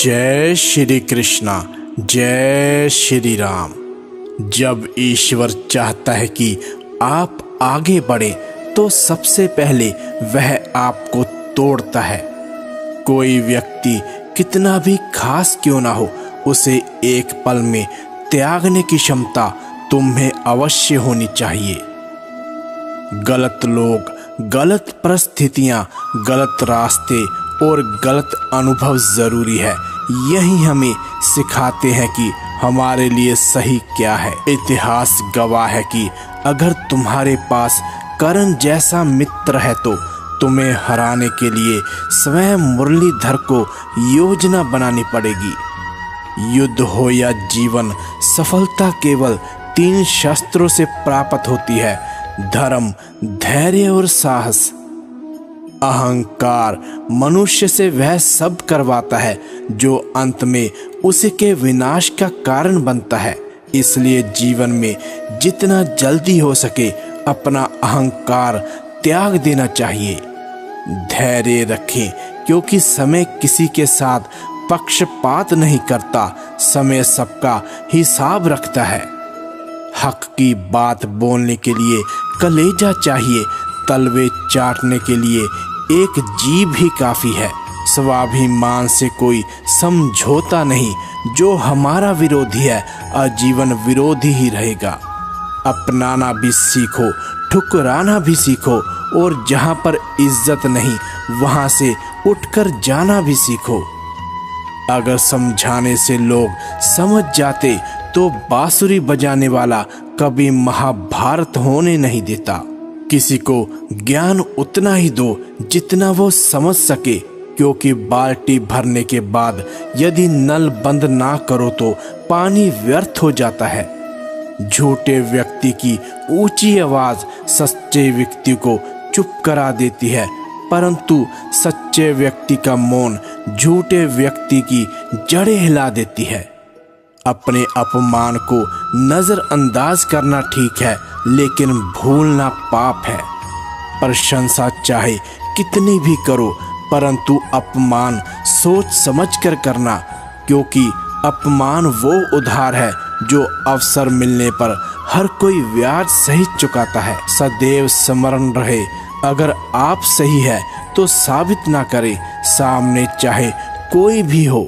जय श्री कृष्णा, जय श्री राम। जब ईश्वर चाहता है कि आप आगे बढ़े तो सबसे पहले वह आपको तोड़ता है। कोई व्यक्ति कितना भी खास क्यों ना हो, उसे एक पल में त्यागने की क्षमता तुम्हें अवश्य होनी चाहिए। गलत लोग, गलत परिस्थितियां, गलत रास्ते और गलत अनुभव जरूरी है। यही हमें सिखाते हैं कि हमारे लिए सही क्या है। इतिहास गवाह है कि अगर तुम्हारे पास कर्ण जैसा मित्र है तो तुम्हें हराने के लिए स्वयं मुरलीधर को योजना बनानी पड़ेगी। युद्ध हो या जीवन, सफलता केवल 3 शस्त्रों से प्राप्त होती है: धर्म, धैर्य और साहस। अहंकार मनुष्य से वह सब करवाता है जो अंत में उसके विनाश का कारण बनता है। इसलिए जीवन में जितना जल्दी हो सके अपना अहंकार त्याग देना चाहिए। धैर्य रखें, क्योंकि समय किसी के साथ पक्षपात नहीं करता। समय सबका हिसाब रखता है। हक की बात बोलने के लिए कलेजा चाहिए, तलवे चाटने के लिए एक जीभ ही काफी है। स्वाभिमान से कोई समझौता नहीं। जो हमारा विरोधी है आजीवन विरोधी ही रहेगा। अपनाना भी सीखो, ठुकराना भी सीखो, और जहां पर इज्जत नहीं वहां से उठकर जाना भी सीखो। अगर समझाने से लोग समझ जाते तो बांसुरी बजाने वाला कभी महाभारत होने नहीं देता। किसी को ज्ञान उतना ही दो जितना वो समझ सके, क्योंकि बाल्टी भरने के बाद यदि नल बंद ना करो तो पानी व्यर्थ हो जाता है। झूठे व्यक्ति की ऊंची आवाज सच्चे व्यक्ति को चुप करा देती है, परंतु सच्चे व्यक्ति का मौन झूठे व्यक्ति की जड़ें हिला देती है। अपने अपमान को नजरअंदाज करना ठीक है, लेकिन भूलना पाप है। प्रशंसा चाहे कितनी भी करो, परंतु अपमान सोच समझ कर करना, क्योंकि अपमान वो उधार है जो अवसर मिलने पर हर कोई ब्याज सहित चुकाता है। सदैव स्मरण रहे, अगर आप सही है तो साबित ना करे, सामने चाहे कोई भी हो।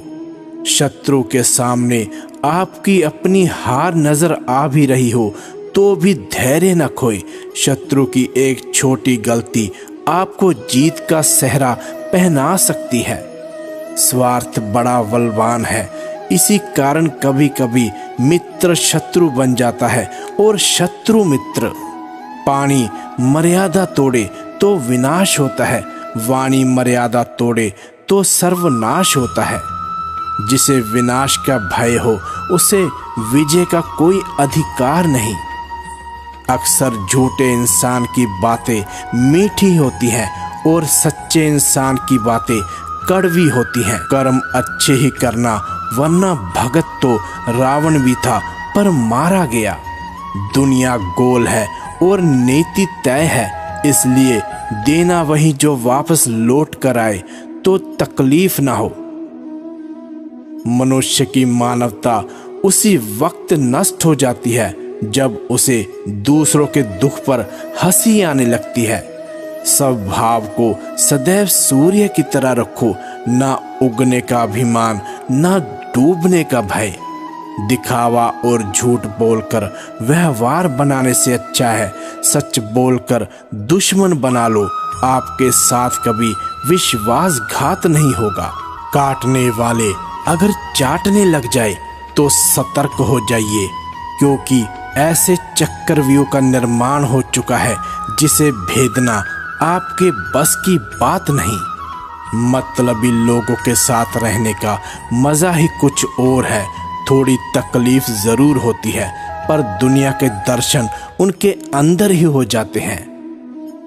शत्रु के सामने आपकी अपनी हार नजर आ भी रही हो तो भी धैर्य न खोए। शत्रु की एक छोटी गलती आपको जीत का सेहरा पहना सकती है। स्वार्थ बड़ा बलवान है, इसी कारण कभी कभी मित्र शत्रु बन जाता है और शत्रु मित्र। पानी मर्यादा तोड़े तो विनाश होता है, वाणी मर्यादा तोड़े तो सर्वनाश होता है। जिसे विनाश का भय हो उसे विजय का कोई अधिकार नहीं। अक्सर झूठे इंसान की बातें मीठी होती हैं और सच्चे इंसान की बातें कड़वी होती हैं। कर्म अच्छे ही करना, वरना भगत तो रावण भी था पर मारा गया। दुनिया गोल है और नीति तय है, इसलिए देना वही जो वापस लौट कर आए तो तकलीफ ना हो। मनुष्य की मानवता उसी वक्त नष्ट हो जाती है जब उसे दूसरों के दुख पर हंसी आने लगती है। स्वभाव को सदैव सूर्य की तरह रखो, ना उगने का अभिमान, ना डूबने का भय। दिखावा और झूठ बोलकर व्यवहार बनाने से अच्छा है सच बोलकर दुश्मन बना लो। आपके साथ कभी विश्वासघात नहीं होगा। काटने वाले अगर चाटने लग जाए तो सतर्क हो जाइए, क्योंकि ऐसे चक्रव्यूह का निर्माण हो चुका है जिसे भेदना आपके बस की बात नहीं। मतलबी लोगों के साथ रहने का मजा ही कुछ और है। थोड़ी तकलीफ जरूर होती है, पर दुनिया के दर्शन उनके अंदर ही हो जाते हैं।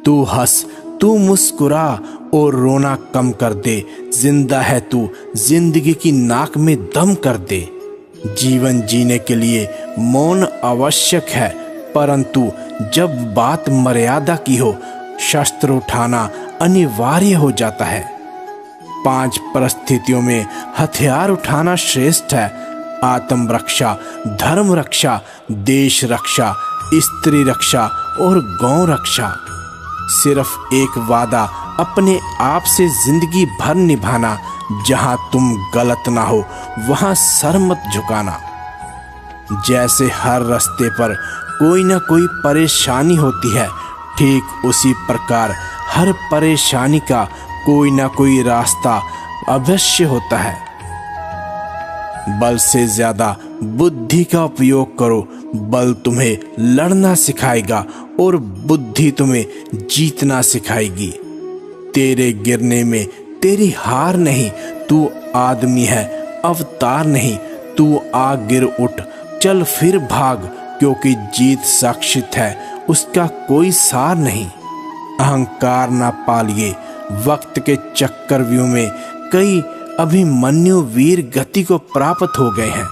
तू हंस, तू मुस्कुरा और रोना कम कर दे। जिंदा है तू, जिंदगी की नाक में दम कर दे। जीवन जीने के लिए मौन आवश्यक है, परंतु जब बात मर्यादा की हो शस्त्र उठाना अनिवार्य हो जाता है। 5 परिस्थितियों में हथियार उठाना श्रेष्ठ है। आत्म रक्षा, धर्म रक्षा, देश रक्षा, स्त्री रक्षा और गौ रक्षा। सिर्फ एक वादा अपने आप से जिंदगी भर निभाना, जहां तुम गलत ना हो वहां सर मत झुकाना। जैसे हर रास्ते पर कोई ना कोई परेशानी होती है, ठीक उसी प्रकार हर परेशानी का कोई ना कोई रास्ता अवश्य होता है। बल से ज्यादा बुद्धि का उपयोग करो। बल तुम्हें लड़ना सिखाएगा और बुद्धि तुम्हें जीतना सिखाएगी। तेरे गिरने में तेरी हार नहीं, तू आदमी है, अवतार नहीं। तू आ गिर उठ, चल फिर भाग, क्योंकि जीत साक्षित है, उसका कोई सार नहीं। अहंकार ना पालिए। वक्त के चक्रव्यूह में कई अभिमन्यु वीर गति को प्राप्त हो गए हैं।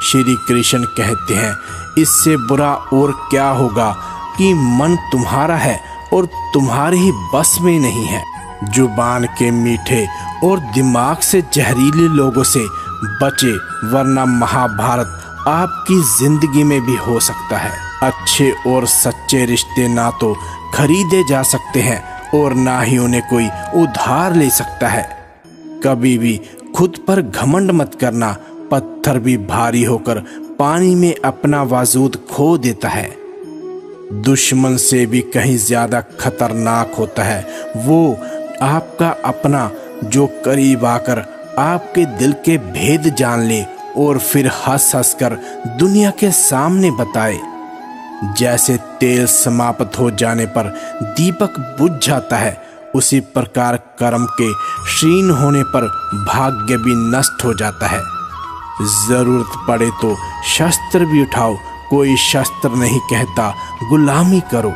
श्री कृष्ण कहते हैं, इससे बुरा और क्या होगा कि मन तुम्हारा है और तुम्हारे ही बस में नहीं है। जुबान के मीठे और दिमाग से जहरीले लोगों से बचे, वरना महाभारत आपकी जिंदगी में भी हो सकता है। अच्छे और सच्चे रिश्ते ना तो खरीदे जा सकते हैं और ना ही उन्हें कोई उधार ले सकता है। कभी भी खुद पर घमंड मत करना। पत्थर भी भारी होकर पानी में अपना वजूद खो देता है। दुश्मन से भी कहीं ज्यादा खतरनाक होता है वो आपका अपना, जो करीब आकर आपके दिल के भेद जान ले और फिर हंस हंस कर दुनिया के सामने बताए। जैसे तेल समाप्त हो जाने पर दीपक बुझ जाता है, उसी प्रकार कर्म के क्षीण होने पर भाग्य भी नष्ट हो जाता है। जरूरत पड़े तो शस्त्र भी उठाओ, कोई शस्त्र नहीं कहता गुलामी करो।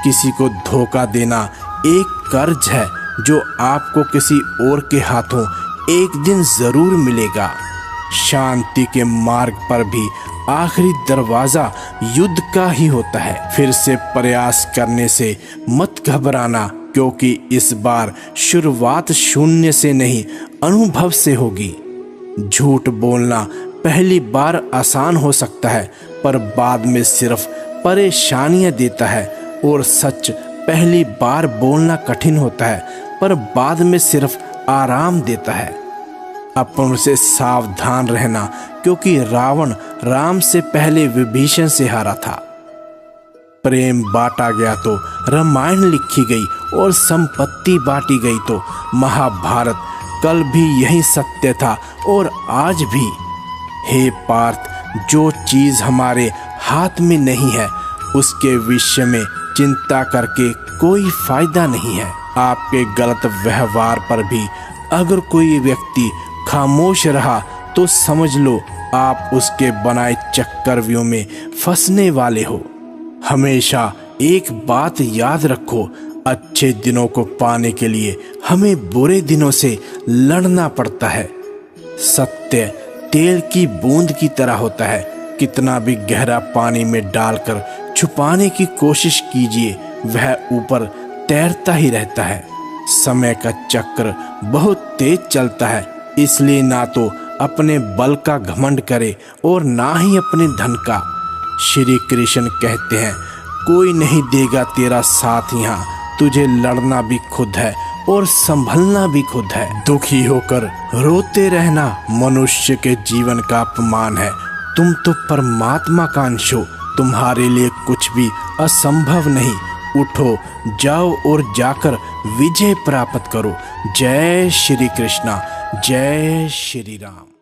किसी को धोखा देना एक कर्ज है जो आपको किसी और के हाथों एक दिन जरूर मिलेगा। शांति के मार्ग पर भी आखिरी दरवाजा युद्ध का ही होता है। फिर से प्रयास करने से मत घबराना, क्योंकि इस बार शुरुआत शून्य से नहीं अनुभव से होगी। झूठ बोलना पहली बार आसान हो सकता है, पर बाद में सिर्फ परेशानियां देता है। और सच पहली बार बोलना कठिन होता है, पर बाद में सिर्फ आराम देता है। अपन से सावधान रहना, क्योंकि रावण राम से पहले विभीषण से हारा था। प्रेम बांटा गया तो रामायण लिखी गई और संपत्ति बांटी गई तो महाभारत। कल भी यही सत्य था और आज भी। हे पार्थ, जो चीज हमारे हाथ में नहीं है उसके विषय में चिंता करके कोई फायदा नहीं है। आपके गलत व्यवहार पर भी अगर कोई व्यक्ति खामोश रहा तो समझ लो आप उसके बनाए चक्रव्यूह में फंसने वाले हो। हमेशा एक बात याद रखो, अच्छे दिनों को पाने के लिए हमें बुरे दिनों से लड़ना पड़ता है। सत्य तेल की बूंद की तरह होता है, कितना भी गहरा पानी में डालकर छुपाने की कोशिश कीजिए वह ऊपर तैरता ही रहता है। समय का चक्र बहुत तेज चलता है, इसलिए ना तो अपने बल का घमंड करे और ना ही अपने धन का। श्री कृष्ण कहते हैं, कोई नहीं देगा तेरा साथ यहाँ, तुझे लड़ना भी खुद है और संभलना भी खुद है। दुखी होकर रोते रहना मनुष्य के जीवन का अपमान है। तुम तो परमात्मा का अंश हो, तुम्हारे लिए कुछ भी असंभव नहीं। उठो, जाओ और जाकर विजय प्राप्त करो। जय श्री कृष्णा, जय श्री राम।